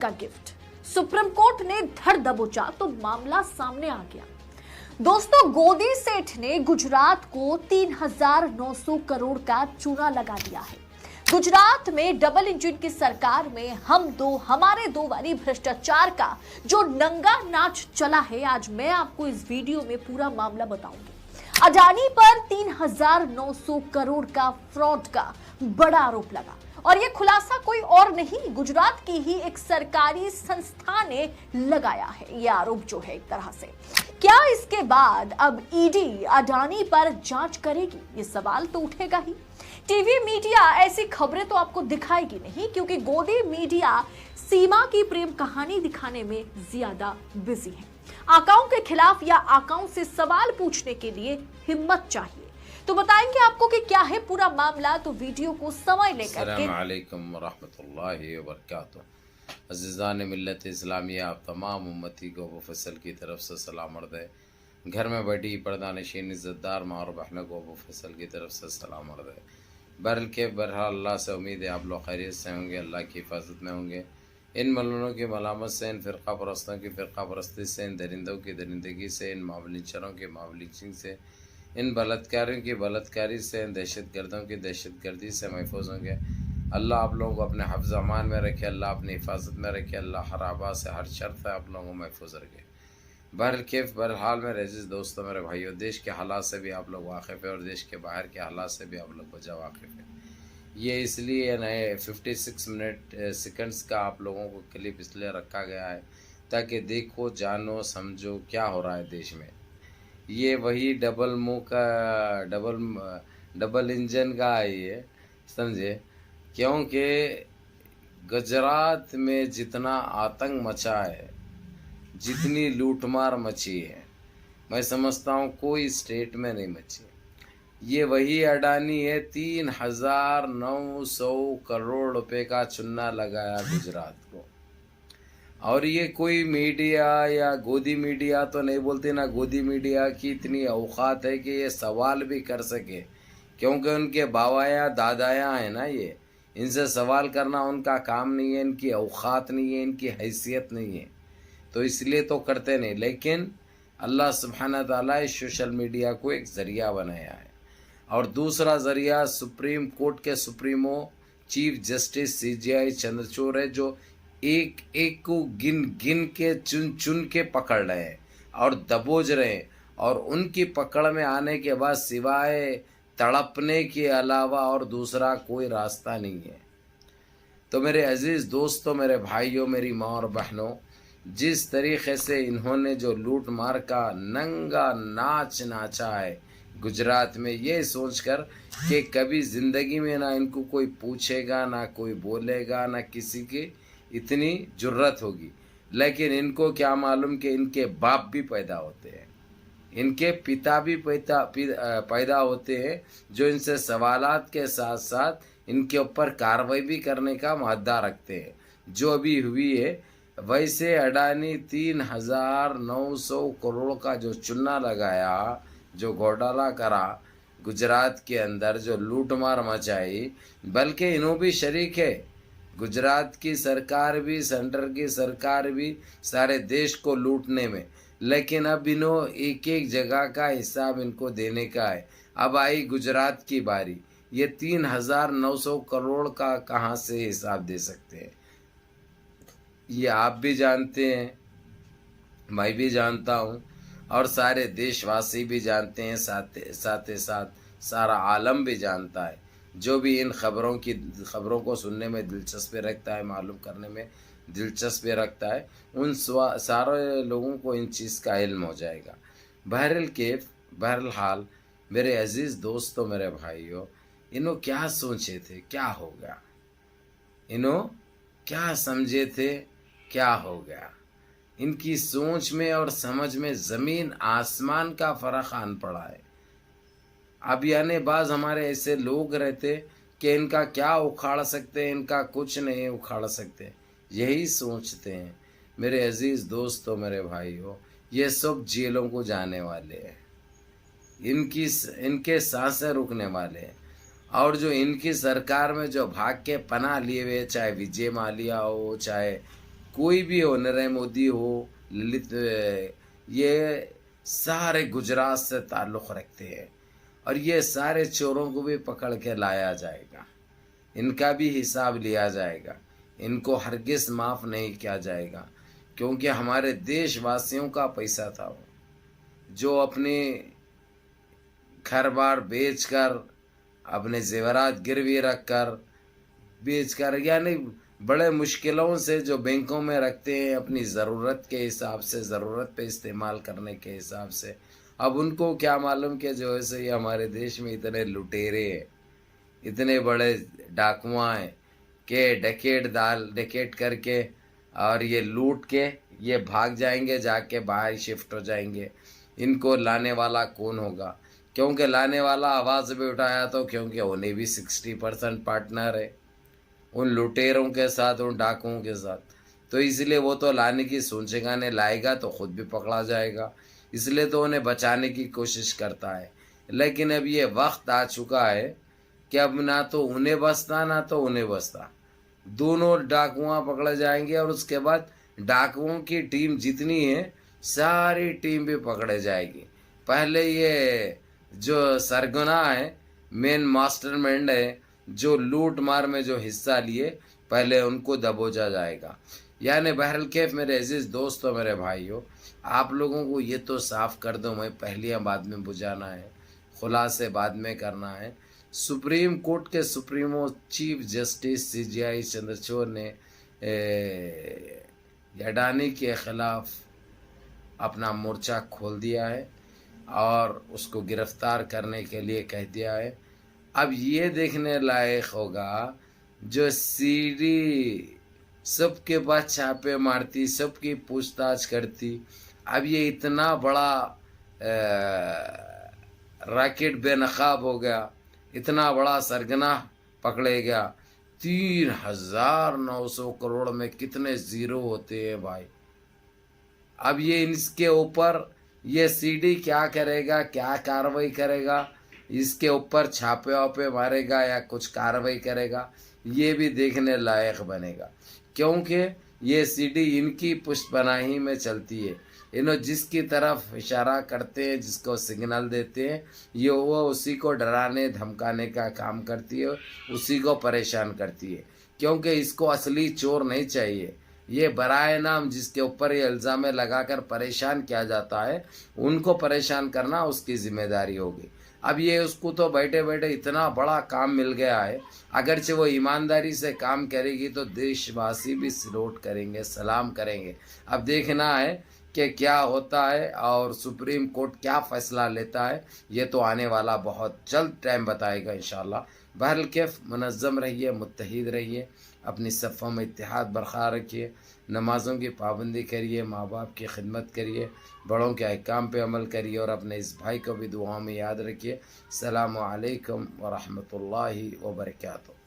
का gift. Supreme court ने धर दबोचा तो मामला सामने आ गया। दोस्तों, गोदी सेठ ने गुजरात को 3,900 करोड़ का चूना लगा दिया है। गुजरात में डबल इंजन की सरकार में हम दो हमारे दो वाली भ्रष्टाचार का जो नंगा नाच चला है, आज मैं आपको इस वीडियो में पूरा मामला बताऊंगी। अडानी पर 3,900 करोड़ का फ्रॉड का बड़ा आरोप लगा और यह खुलासा कोई और नहीं, गुजरात की ही एक सरकारी संस्था ने लगाया है। यह आरोप जो है एक तरह से, क्या इसके बाद अब ईडी अडानी पर जांच करेगी? ये सवाल तो उठेगा ही। टीवी मीडिया ऐसी खबरें तो आपको दिखाएगी नहीं, क्योंकि गोदी मीडिया सीमा की प्रेम कहानी दिखाने में ज्यादा बिजी है। आकाओं के खिलाफ या आकाओं से सवाल पूछने के लिए हिम्मत चाहिए। तो बताएंगे आपको कि क्या है पूरा मामला, तो वीडियो को समय लेकर के। अस्सलाम वालेकुम वरहमतुल्लाहि वबरकातुहू। अज़ीज़ान मिल्लत इस्लामिया, आप तमाम उम्मती को अबू फैसल की तरफ से सलाम अर्ज़ है। घर में बैठी पर्दा नशीन इज़्ज़तदार माँ और बहनों को अबू फैसल की तरफ से सलाम अर्ज़ है। बहरहाल अल्लाह से उम्मीद है आप लोग खैरियत से होंगे, अल्लाह की हिफाजत में होंगे। इन मलूनों की मलामत से, इन फ़िरक़ा परस्तों की फ़िरक़ा परस्ती से, इन दरिंदों की दरिंदगी से, इन मावलिचरों की मावलिचिंग से, इन बलात्कारियों की बलात्कारी से, इन दहशतगर्दों की दहशतगर्दी से महफूज होंगे। अल्लाह आप लोगों को अपने हफ्ज़ अमान में रखे, अल्लाह अपनी हिफाजत में रखे, अल्लाह हर आबा से हर शर्त से आप लोगों को महफूज रखे। बहरहाल मेरे अज़ीज़ दोस्तों, मेरे भाइयों, देश के हालात से भी आप लोग वाकिफ़ है और देश के बाहर के हालात से भी आप लोग वजह वाकिफ़ है। ये इसलिए नए 56 मिनट सेकंड्स का आप लोगों को क्लिप इसलिए रखा गया है ताकि देखो, जानो, समझो क्या हो रहा है देश में। ये वही डबल मुंह का डबल इंजन का है ये, समझे? क्योंकि गुजरात में जितना आतंक मचा है, जितनी लूटमार मची है, मैं समझता हूँ कोई स्टेट में नहीं मची। ये वही अडानी है, 3,900 करोड़ रुपए का चूना लगाया गुजरात को। और ये कोई मीडिया या गोदी मीडिया तो नहीं बोलते ना, गोदी मीडिया की इतनी औकात है कि ये सवाल भी कर सके, क्योंकि उनके बावाया दादाया हैं ना, ये इनसे सवाल करना उनका काम नहीं है, इनकी औकात नहीं है, इनकी हैसियत नहीं है, तो इसलिए तो करते नहीं। लेकिन अल्लाह सुब्हाना ताला इस सोशल मीडिया को एक ज़रिया बनाया है। और दूसरा ज़रिया सुप्रीम कोर्ट के supremo chief justice CJI Chandrachud है, जो एक एक को गिन गिन के चुन चुन के पकड़ रहे हैं और दबोच रहे हैं, और उनकी पकड़ में आने के बाद सिवाय तड़पने के अलावा और दूसरा कोई रास्ता नहीं है। तो मेरे अज़ीज़ दोस्तों, मेरे भाइयों, मेरी माँ और बहनों, जिस तरीक़े से इन्होंने जो लूट मार का नंगा नाच नाचा है गुजरात में, ये सोचकर कि कभी ज़िंदगी में ना इनको कोई पूछेगा, ना कोई बोलेगा, ना किसी की इतनी जुर्रत होगी। लेकिन इनको क्या मालूम कि इनके बाप भी पैदा होते हैं, इनके पिता भी पैदा होते हैं, जो इनसे सवालात के साथ साथ इनके ऊपर कार्रवाई भी करने का मादा रखते हैं, जो अभी हुई है। वैसे अडानी 3,900 करोड़ का जो चूना लगाया, जो घोटाला करा गुजरात के अंदर, जो लूटमार मचाई, बल्कि इन्हों भी शरीक है। गुजरात की सरकार भी, सेंटर की सरकार भी, सारे देश को लूटने में। लेकिन अब इन्हों एक एक जगह का हिसाब इनको देने का है। अब आई गुजरात की बारी, ये 3,900 करोड़ का कहाँ से हिसाब दे सकते हैं? ये आप भी जानते हैं, मैं भी जानता हूँ, और सारे देशवासी भी जानते हैं, साथ सारा आलम भी जानता है। जो भी इन खबरों को सुनने में दिलचस्पी रखता है, मालूम करने में दिलचस्पी रखता है, उन सारे लोगों को इन चीज़ का इल्म हो जाएगा। बहरहाल मेरे अज़ीज़ दोस्तों, मेरे भाइयों, इन्हों क्या सोचे थे, क्या हो गया? इन्हों क्या समझे थे, क्या हो गया? इनकी सोच में और समझ में ज़मीन आसमान का फ़र्क आन पड़ा है। अब यानी बाज़ हमारे ऐसे लोग रहते कि इनका क्या उखाड़ सकते हैं, इनका कुछ नहीं उखाड़ सकते, यही सोचते हैं। मेरे अज़ीज़ दोस्तों, मेरे भाइयों, ये सब जेलों को जाने वाले हैं, इनके सांसें रुकने वाले हैं। और जो इनकी सरकार में जो भाग के पनाह लिए हुए, चाहे विजय माल्या हो, चाहे कोई भी हो, नरेंद्र मोदी हो, ललित, ये सारे गुजरात से ताल्लुक़ रखते हैं और ये सारे चोरों को भी पकड़ के लाया जाएगा, इनका भी हिसाब लिया जाएगा, इनको हरगिज़ माफ़ नहीं किया जाएगा, क्योंकि हमारे देशवासियों का पैसा था वो, जो अपने घर बार बेच कर, अपने जेवरात गिरवी रख कर, बेच कर, यानी बड़े मुश्किलों से जो बैंकों में रखते हैं अपनी ज़रूरत के हिसाब से, ज़रूरत पे इस्तेमाल करने के हिसाब से। अब उनको क्या मालूम कि जो है सो ये हमारे देश में इतने लुटेरे हैं, इतने बड़े डाकुआ हैं कि डकैत करके और ये लूट के ये भाग जाएंगे, जाके बाहर शिफ्ट हो जाएंगे। इनको लाने वाला कौन होगा? क्योंकि लाने वाला आवाज़ भी उठाया तो क्योंकि उन्हें भी 60% पार्टनर है उन लुटेरों के साथ, उन डाकुओं के साथ, तो इसलिए वो तो लाने की सोचेगा, नहीं लाएगा तो खुद भी पकड़ा जाएगा, इसलिए तो उन्हें बचाने की कोशिश करता है। लेकिन अब ये वक्त आ चुका है कि अब ना तो उन्हें बचता ना तो उन्हें बचता, दोनों डाकुआ पकड़े जाएंगे और उसके बाद डाकुओं की टीम जितनी है सारी टीम भी पकड़े जाएगी। पहले ये जो सरगना है, मेन मास्टरमाइंड है, जो लूट मार में जो हिस्सा लिए, पहले उनको दबोचा जाएगा। यानी बहरल कैफ मेरे अजीज़ दोस्तों, मेरे भाइयों, आप लोगों को ये तो साफ़ कर दो, मैं पहलियाँ बाद में बुझाना है, खुलासे बाद में करना है। सुप्रीम कोर्ट के supremo chief justice CJI Chandrachud ने अडानी के ख़िलाफ़ अपना मोर्चा खोल दिया है और उसको गिरफ्तार करने के लिए कह दिया है। अब ये देखने लायक होगा, जो सीडी सबके पास छापे मारती, सबकी पूछताछ करती, अब ये इतना बड़ा रैकेट बेनकाब हो गया, इतना बड़ा सरगना पकड़े गया। 3,900 करोड़ में कितने ज़ीरो होते हैं भाई। अब ये इसके ऊपर ये सीडी क्या करेगा, क्या कार्रवाई करेगा, इसके ऊपर छापे वापे मारेगा या कुछ कार्रवाई करेगा, ये भी देखने लायक बनेगा, क्योंकि ये सीडी इनकी पुष्पनाही में चलती है। इन्हों जिसकी तरफ इशारा करते हैं, जिसको सिग्नल देते हैं, ये वो उसी को डराने धमकाने का काम करती है, उसी को परेशान करती है, क्योंकि इसको असली चोर नहीं चाहिए। ये बराए नाम जिसके ऊपर ये इल्ज़ाम लगाकर परेशान किया जाता है, उनको परेशान करना उसकी जिम्मेदारी होगी। अब ये उसको तो बैठे बैठे इतना बड़ा काम मिल गया है, अगरचे वो ईमानदारी से काम करेगी तो देशवासी भी सलूट करेंगे, सलाम करेंगे। अब देखना है कि क्या होता है और सुप्रीम कोर्ट क्या फ़ैसला लेता है, ये तो आने वाला बहुत जल्द टाइम बताएगा इंशाल्लाह। बहरल कैफ मुनज़्ज़म रहिए, मुत्तहिद रहिए, अपनी सफ़ों में इत्तेहाद बरक़रार रखिए, नमाज़ों की पाबंदी करिए, माँ बाप की खिदमत करिए, बड़ों के अहकाम पे अमल करिए और अपने इस भाई को भी दुआओं में याद रखिए। अस्सलामु अलैकुम व रहमतुल्लाहि व बरकातहू।